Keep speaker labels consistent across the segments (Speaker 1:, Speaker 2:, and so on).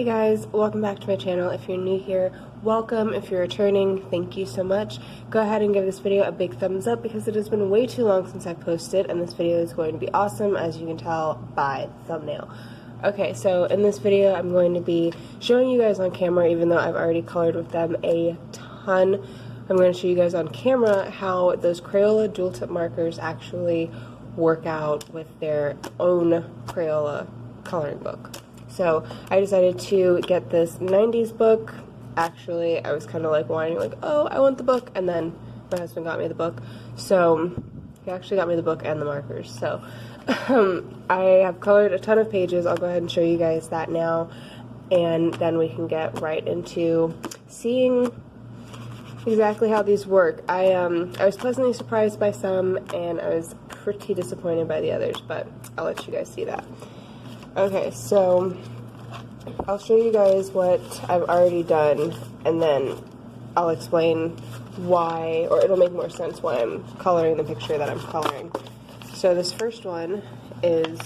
Speaker 1: Hey guys, welcome back to my channel. If you're new here, welcome. If you're returning, thank you so much. Go ahead and give this video a big thumbs up because it has been way too long since I posted, and this video is going to be awesome, as you can tell by the thumbnail. Okay, so in this video I'm going to be showing you guys on camera, even though I've already colored with them a ton. I'm going to show you guys on camera how those Crayola dual tip markers actually work out with their own Crayola coloring book. So I decided to get this 90s book. Actually, I was kind of like whining, like, oh, I want the book, and then my husband got me the book. So he actually got me the book and the markers. So I have colored a ton of pages. I'll go ahead and show you guys that now, and then we can get right into seeing exactly how these work. I was pleasantly surprised by some, and I was pretty disappointed by the others, but I'll let you guys see that. Okay, so I'll show you guys what I've already done, and then I'll explain why, or it'll make more sense why I'm coloring the picture that I'm coloring. So this first one is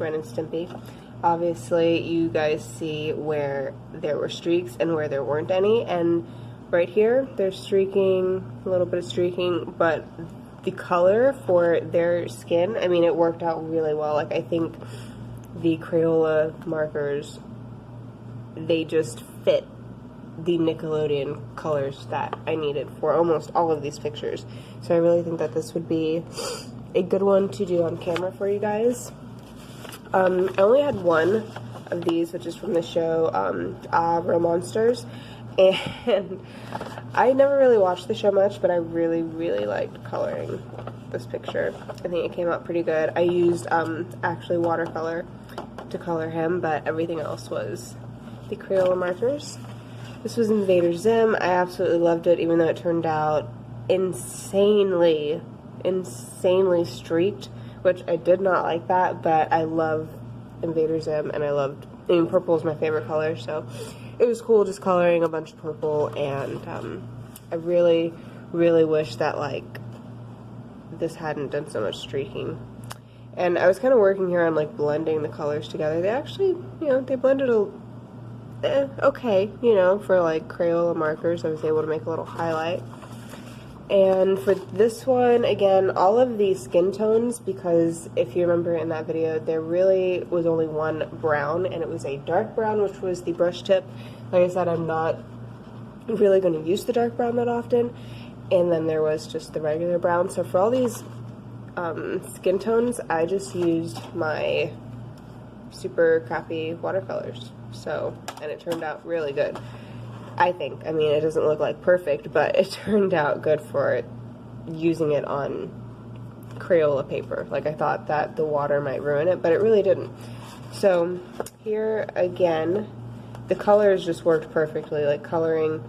Speaker 1: Ren and Stimpy. Obviously, you guys see where there were streaks and where there weren't any, and right here, there's streaking, a little bit of streaking, but the color for their skin, I mean, it worked out really well. Like, I think the Crayola markers, they just fit the Nickelodeon colors that I needed for almost all of these pictures. So I really think that this would be a good one to do on camera for you guys. I only had one of these, which is from the show Real Monsters, and I never really watched the show much, but I really liked coloring this picture. I think it came out pretty good. I used actually watercolor to color him, but everything else was the Crayola markers. This was Invader Zim. I absolutely loved it, even though it turned out insanely streaked, which I did not like that, but I love Invader Zim, and I mean, purple is my favorite color, so it was cool just coloring a bunch of purple, and I really wish that, like, this hadn't done so much streaking. And I was kind of working here on, like, blending the colors together. They actually, you know, they blended okay, you know, for, like, Crayola markers. I was able to make a little highlight. And for this one, again, all of these skin tones, because if you remember in that video, there really was only one brown, and it was a dark brown, which was the brush tip. Like I said, I'm not really going to use the dark brown that often. And then there was just the regular brown. So for all these skin tones, I just used my super crappy watercolors. So, and it turned out really good, I think. I mean, it doesn't look like perfect, but it turned out good for using it on Crayola paper. Like, I thought that the water might ruin it, but it really didn't. So here again, the colors just worked perfectly, like coloring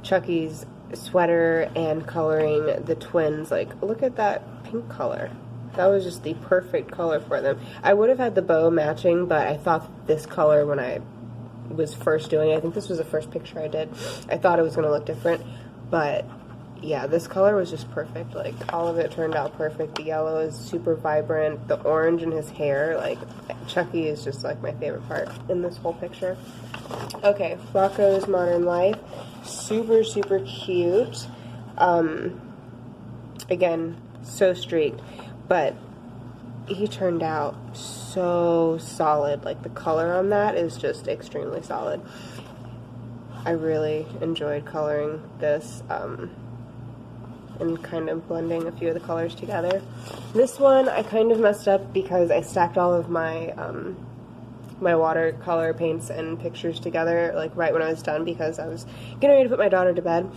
Speaker 1: Chucky's sweater and coloring the twins. Like, look at that pink color. That was just the perfect color for them. I would have had the bow matching, but I thought this color when I was first doing it, I think this was the first picture I did, I thought it was going to look different, but yeah, this color was just perfect. Like, all of it turned out perfect. The yellow is super vibrant, the orange in his hair, like, Chucky is just like my favorite part in this whole picture. Okay, Rocco's Modern Life, super cute. Again, so streaked, but he turned out so solid. Like, the color on that is just extremely solid. I really enjoyed coloring this and kind of blending a few of the colors together. This one I kind of messed up because I stacked all of my my watercolor paints and pictures together, like, right when I was done, because I was getting ready to put my daughter to bed,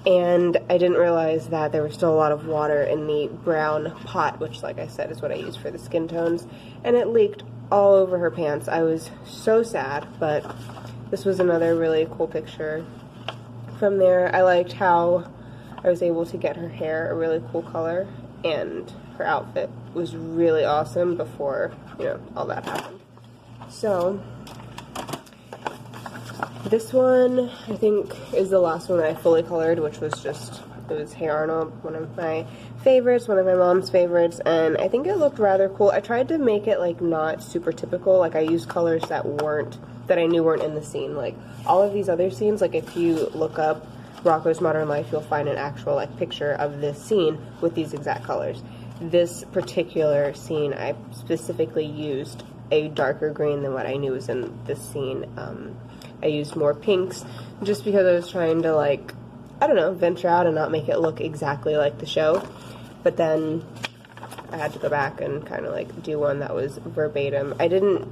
Speaker 1: and I didn't realize that there was still a lot of water in the brown pot, which, like I said, is what I use for the skin tones, and it leaked all over her pants. I was so sad, but this was another really cool picture from there. I liked how I was able to get her hair a really cool color, and her outfit was really awesome before, you know, all that happened. So this one, I think, is the last one that I fully colored, which was just, it was Hey Arnold, one of my favorites, one of my mom's favorites, and I think it looked rather cool. I tried to make it like not super typical, like I used colors that I knew weren't in the scene. Like all of these other scenes, like if you look up Rocco's Modern Life, you'll find an actual like picture of this scene with these exact colors. This particular scene, I specifically used a darker green than what I knew was in this scene. I used more pinks just because I was trying to, like, I don't know, venture out and not make it look exactly like the show. But then I had to go back and kind of like do one that was verbatim. I didn't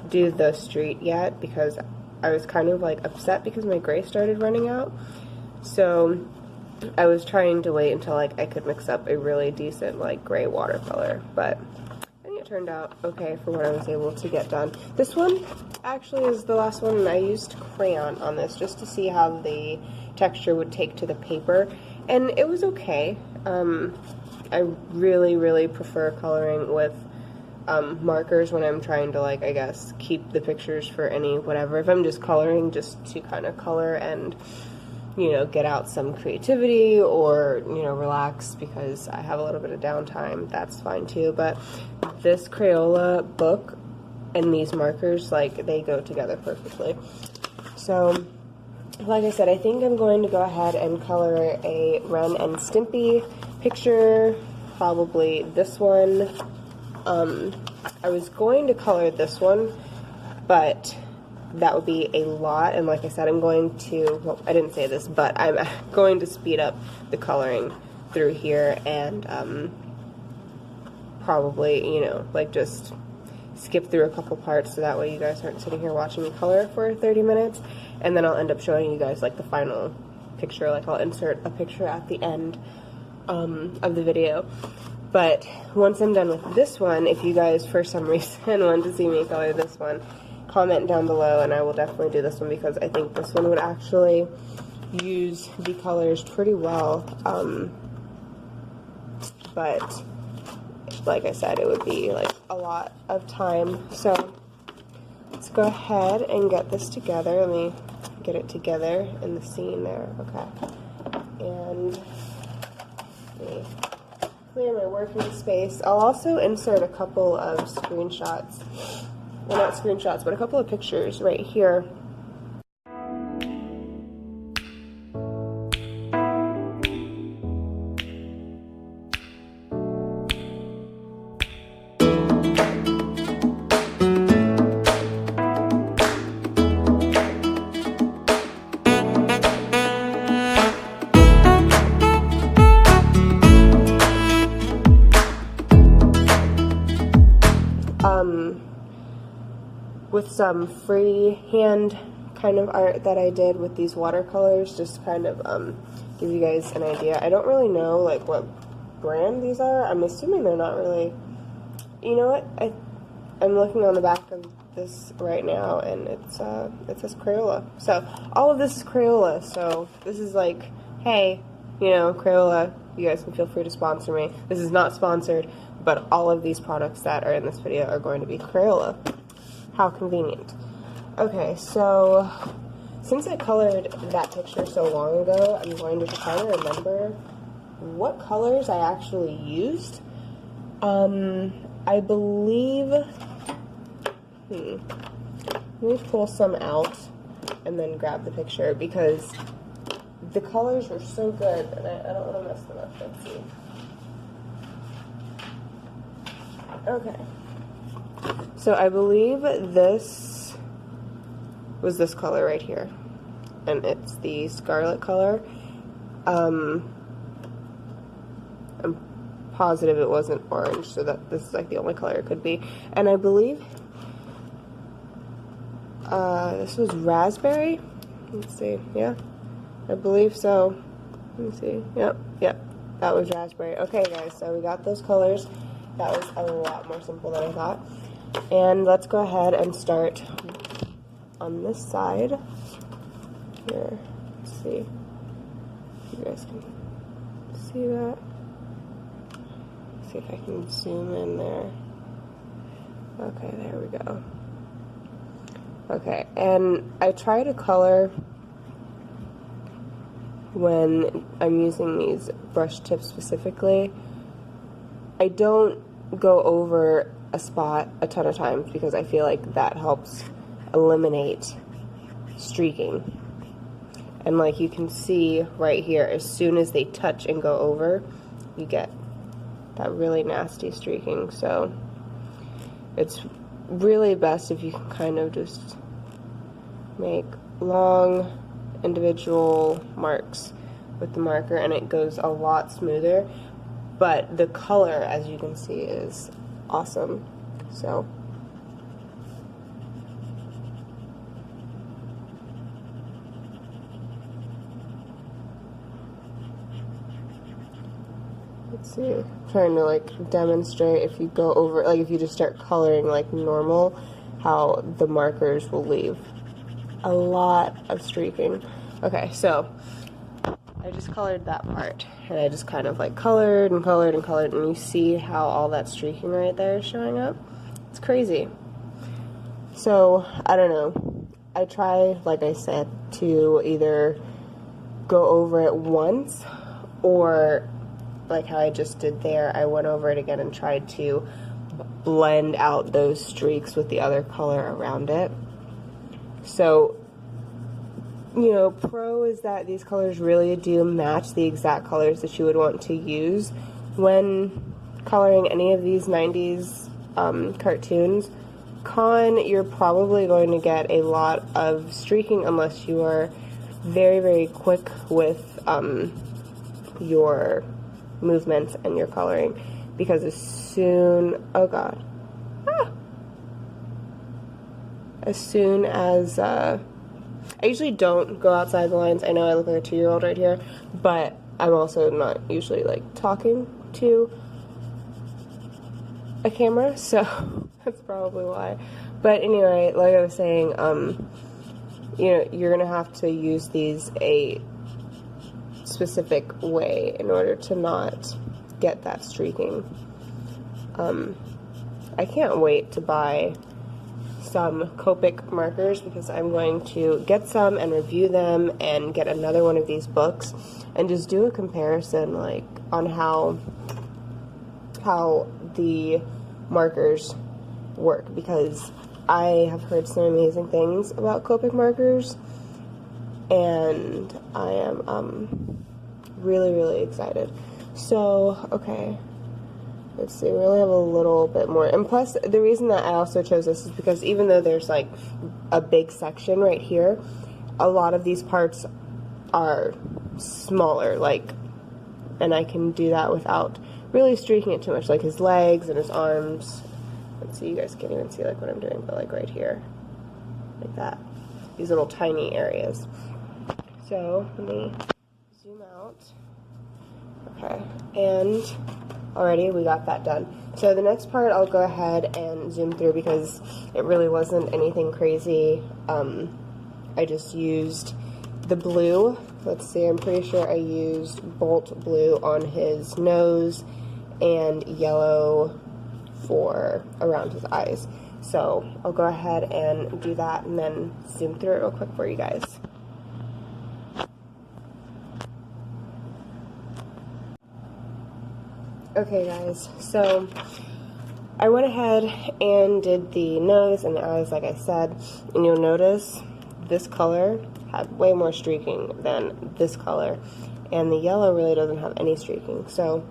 Speaker 1: do the street yet because I was kind of like upset because my gray started running out. So I was trying to wait until like I could mix up a really decent like gray watercolor, but I think it turned out okay for what I was able to get done. This one actually is the last one, and I used crayon on this just to see how the texture would take to the paper, and it was okay. I really prefer coloring with markers when I'm trying to, like, I guess, keep the pictures for any whatever. If I'm just coloring just to kind of color and, you know, get out some creativity or, you know, relax because I have a little bit of downtime, that's fine too. But this Crayola book and these markers, like, they go together perfectly. So, like I said, I think I'm going to go ahead and color a Ren and Stimpy picture, probably this one. I was going to color this one, but that would be a lot, and like I said, I'm going to, well, I didn't say this, but I'm going to speed up the coloring through here and probably, you know, like just skip through a couple parts so that way you guys aren't sitting here watching me color for 30 minutes, and then I'll end up showing you guys like the final picture. Like I'll insert a picture at the end of the video. But once I'm done with this one, if you guys for some reason want to see me color this one, comment down below and I will definitely do this one because I think this one would actually use the colors pretty well. But like I said, it would be like a lot of time. So let's go ahead and get this together. Let me get it together in the scene there. Okay. And let me clear my working space. I'll also insert a couple of screenshots. Well, not screenshots, but a couple of pictures right here. With some freehand kind of art that I did with these watercolors, just kind of give you guys an idea. I don't really know like what brand these are. I'm assuming they're not really, you know what, I'm looking on the back of this right now and it says Crayola. So all of this is Crayola, so this is like, hey, you know, Crayola, you guys can feel free to sponsor me. This is not sponsored, but all of these products that are in this video are going to be Crayola. How convenient. Okay, so since I colored that picture so long ago, I'm going to try to remember what colors I actually used. I believe, let me pull some out and then grab the picture because the colors were so good and I don't want to mess them up. Let's see. Okay. So I believe this was this color right here, and it's the scarlet color. I'm positive it wasn't orange, so that this is like the only color it could be. And I believe this was raspberry. Let's see, yeah, I believe so. Let me see, yep, that was raspberry. Okay guys, so we got those colors. That was a lot more simple than I thought. And let's go ahead and start on this side. Here, let's see. You guys can see that. Let's see if I can zoom in there. Okay, there we go. Okay, and I try to color when I'm using these brush tips specifically I don't go over a spot a ton of times because I feel like that helps eliminate streaking. And like you can see right here, as soon as they touch and go over, you get that really nasty streaking. So it's really best if you can kind of just make long individual marks with the marker, and it goes a lot smoother. But the color, as you can see, is awesome. So let's see, I'm trying to like demonstrate if you go over, like if you just start coloring like normal, how the markers will leave a lot of streaking. Okay, so I just colored that part, and I just kind of like colored and colored and colored, and you see how all that streaking right there is showing up? It's crazy. So, I don't know. I try, like I said, to either go over it once, or like how I just did there, I went over it again and tried to blend out those streaks with the other color around it. So, you know, pro is that these colors really do match the exact colors that you would want to use when coloring any of these 90s cartoons. Con, you're probably going to get a lot of streaking unless you are very, very quick with your movements and your coloring, because as soon, oh god, as soon as I usually don't go outside the lines. I know I look like a 2-year-old right here, but I'm also not usually like talking to a camera, so that's probably why. But anyway, like I was saying, you know, you're gonna have to use these a specific way in order to not get that streaking. I can't wait to buy some Copic markers, because I'm going to get some and review them and get another one of these books and just do a comparison like on how the markers work, because I have heard some amazing things about Copic markers, and I am really, really excited. So, okay. Let's see, we only have a little bit more. And plus, the reason that I also chose this is because even though there's like a big section right here, a lot of these parts are smaller, like, and I can do that without really streaking it too much, like his legs and his arms. Let's see, you guys can't even see like what I'm doing, but like right here, like that. These little tiny areas. So, let me zoom out. Okay, and already we got that done. So the next part I'll go ahead and zoom through because it really wasn't anything crazy. I just used the blue. Let's see, I'm pretty sure I used Bolt Blue on his nose and yellow for around his eyes. So I'll go ahead and do that and then zoom through it real quick for you guys. Okay guys, so I went ahead and did the nose and the eyes like I said, and you'll notice this color had way more streaking than this color, and the yellow really doesn't have any streaking. So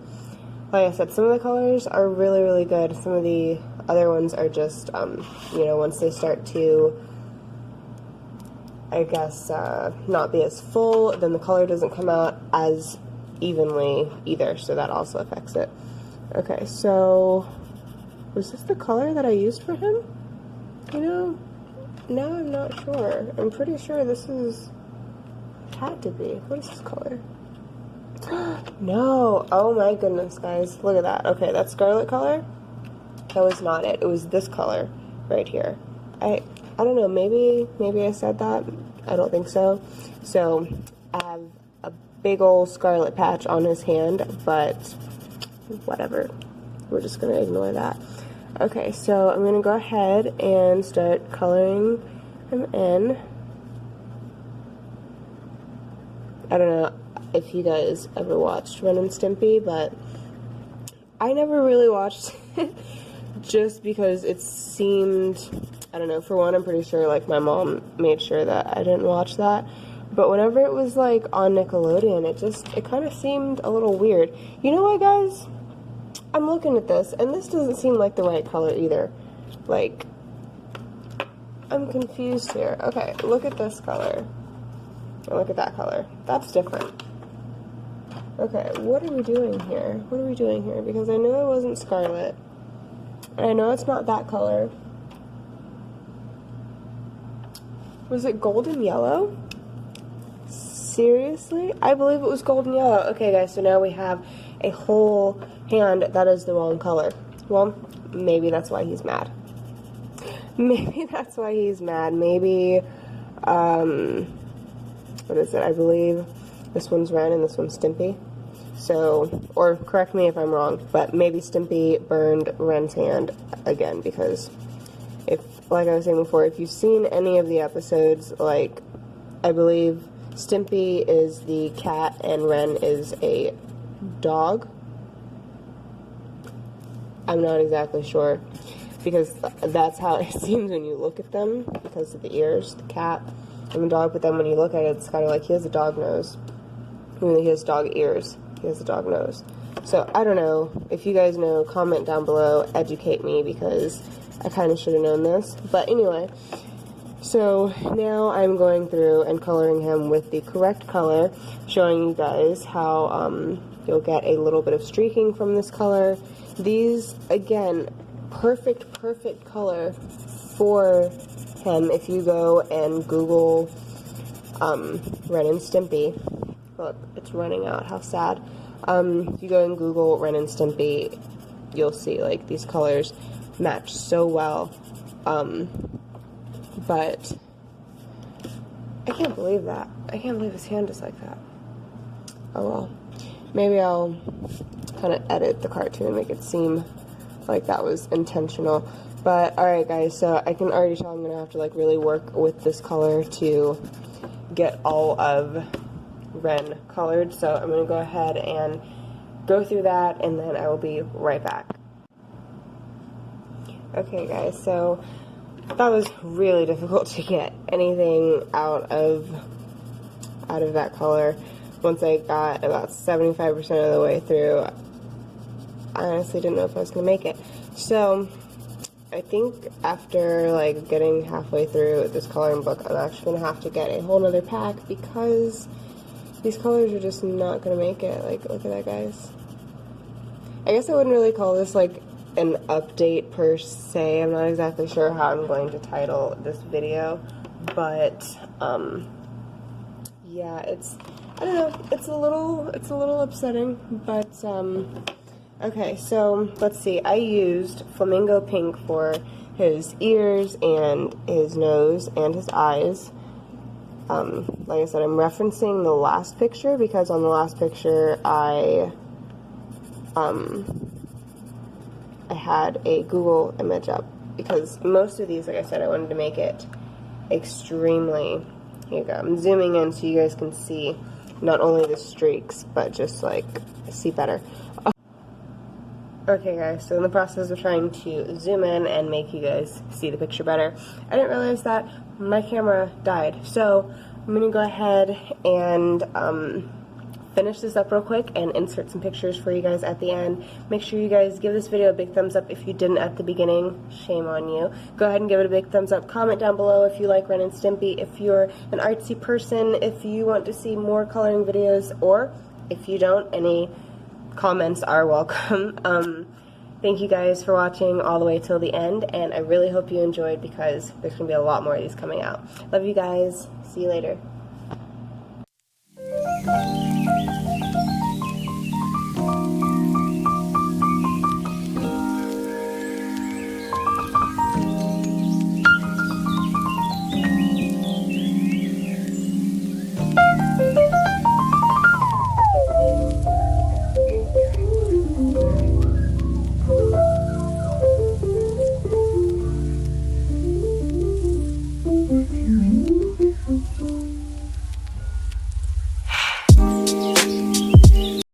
Speaker 1: like I said, some of the colors are really, really good. Some of the other ones are just, you know, once they start to, I guess, not be as full, then the color doesn't come out as evenly either, so that also affects it. Okay, so was this the color that I used for him? You know, now I'm not sure. I'm pretty sure this is, had to be. What is this color? No, oh my goodness guys, look at that. Okay, that scarlet color, that was not it. It was this color right here. I don't know, maybe I said that. I don't think so. So I have a big old scarlet patch on his hand, but whatever, we're just gonna ignore that. Okay, so I'm gonna go ahead and start coloring him in. I don't know if you guys ever watched Ren and Stimpy, but I never really watched it just because it seemed, I don't know, for one, I'm pretty sure like my mom made sure that I didn't watch that. But whenever it was like on Nickelodeon, it kind of seemed a little weird. You know what, guys? I'm looking at this, and this doesn't seem like the right color either. Like, I'm confused here. Okay, look at this color. And look at that color. That's different. Okay, what are we doing here? What are we doing here? Because I know it wasn't scarlet. And I know it's not that color. Was it golden yellow? Seriously? I believe it was golden yellow. Okay, guys, so now we have a whole hand that is the wrong color. Well, maybe that's why he's mad. Maybe that's why he's mad. Maybe, what is it? I believe this one's Ren and this one's Stimpy. So, or correct me if I'm wrong, but maybe Stimpy burned Ren's hand again, because if, like I was saying before, if you've seen any of the episodes, like, I believe Stimpy is the cat and Ren is a dog. I'm not exactly sure, because that's how it seems when you look at them, because of the ears, the cat and the dog, but then when you look at it, it's kind of like he has a dog nose. I mean, he has dog ears. He has a dog nose. So, I don't know. If you guys know, comment down below, educate me, because I kind of should have known this. But anyway, so now I'm going through and coloring him with the correct color, showing you guys how you'll get a little bit of streaking from this color. These, again, perfect color for him. If you go and Google Ren and Stimpy, look, it's running out, how sad. If you go and Google Ren and Stimpy, you'll see, like, these colors match so well. But I can't believe that. I can't believe his hand is like that. Oh well. Maybe I'll kind of edit the cartoon and make it seem like that was intentional. But alright guys, so I can already tell I'm going to have to like really work with this color to get all of Ren colored. So I'm going to go ahead and go through that, and then I will be right back. Okay guys, so that was really difficult to get anything out of that color. Once I got about 75% of the way through, I honestly didn't know if I was going to make it. So, I think after like getting halfway through this coloring book, I'm actually going to have to get a whole nother pack, because these colors are just not going to make it. Like, look at that, guys. I guess I wouldn't really call this like an update per se. I'm not exactly sure how I'm going to title this video, but yeah, I don't know, it's a little upsetting, but okay, so let's see. I used flamingo pink for his ears and his nose and his eyes. Like I said, I'm referencing the last picture, because on the last picture I had a Google image up, because most of these, like I said, I wanted to make it extremely, here you go, I'm zooming in so you guys can see not only the streaks, but just like see better. Okay guys, so in the process of trying to zoom in and make you guys see the picture better, I didn't realize that my camera died. So I'm going to go ahead and finish this up real quick and insert some pictures for you guys at the end. Make sure you guys give this video a big thumbs up if you didn't at the beginning. Shame on you. Go ahead and give it a big thumbs up. Comment down below if you like Ren and Stimpy, if you're an artsy person, if you want to see more coloring videos, or if you don't, any comments are welcome. Thank you guys for watching all the way till the end, and I really hope you enjoyed, because there's going to be a lot more of these coming out. Love you guys. See you later.